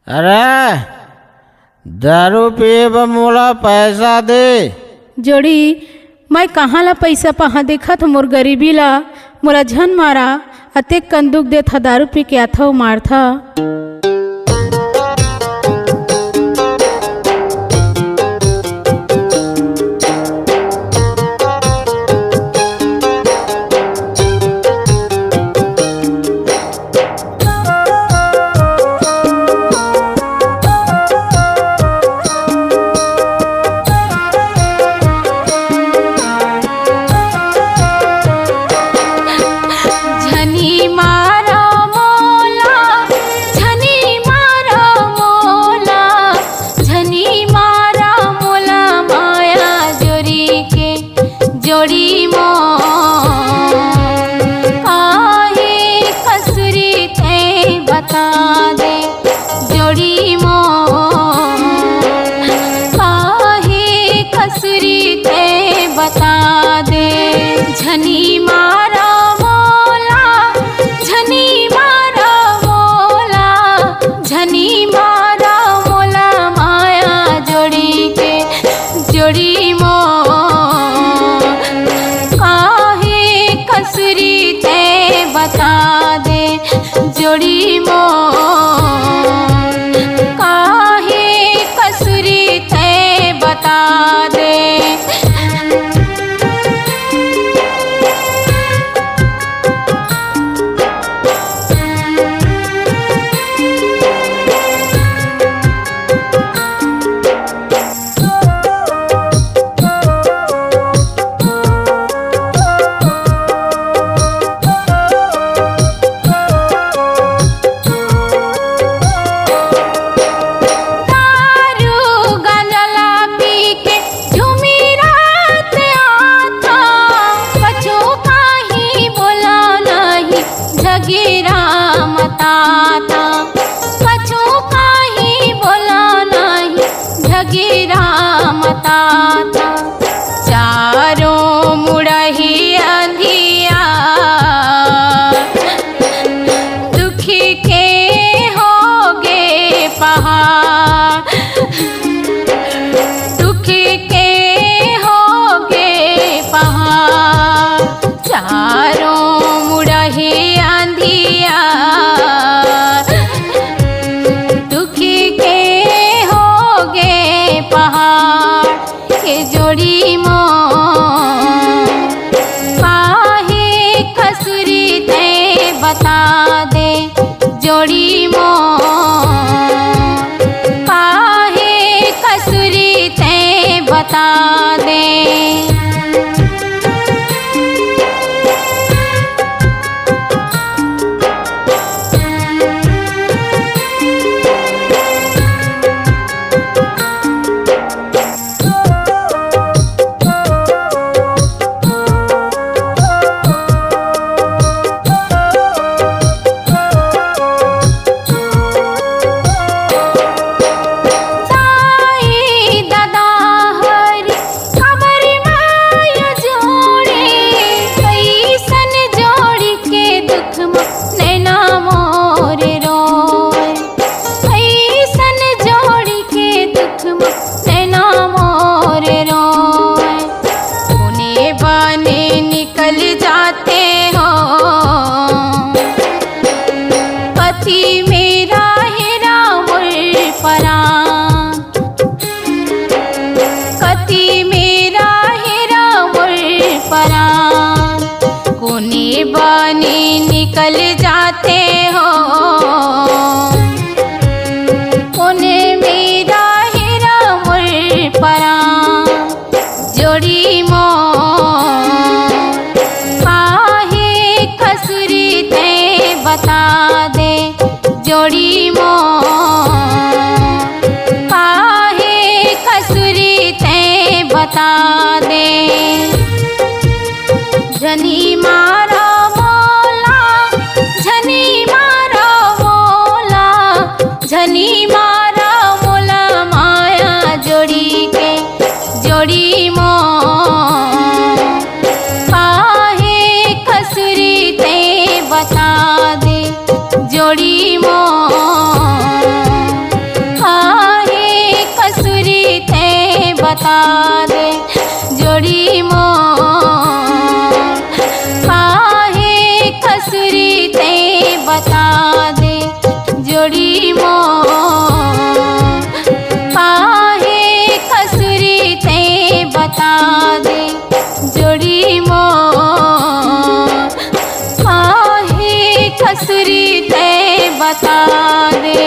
अरे दारू पिए बर मोला पैसा दे। जोड़ी मैं कहाँ ला पैसा पहाँ देखत मोर गरीबी ला मोला झन मारा अतेक कंदुक देथा दारू पी के आथा मारथा। झनी मारा मोला झनी मारा मोला झनी मारा मोला माया जोड़ी के जोड़ी मो काहे कसरी ते बता दे जोड़ी मो काहे कसरी ते बता दे। चारों मुड़ही अंधिया दुखी के होगे पहाड़ दुखी के होगे पहाड़ चारों मुड़ही अंधिया दुखी के होगे पहाड़ के जोड़ी मो काहे कसरी ते बता दे जोड़ी मो काहे कसरी ते बता दे। बनी निकल जाते हो कोने मेरा हीरा मुर परान जोड़ी मो काहे कसरी ते बता दे जोड़ी मो काहे कसरी ते बता दे। झनी मारा मोला झनी मारा मोला झनी मारा मोला माया जोड़ी के जोड़ी मो काहे कसरी ते बता दे जोड़ी मो बता दे जोड़ी मोर काहे कसुरी ते बता दे जोड़ी मोर काहे कसुरी ते बता दे जोड़ी मोर काहे कसुरी ते बता दे।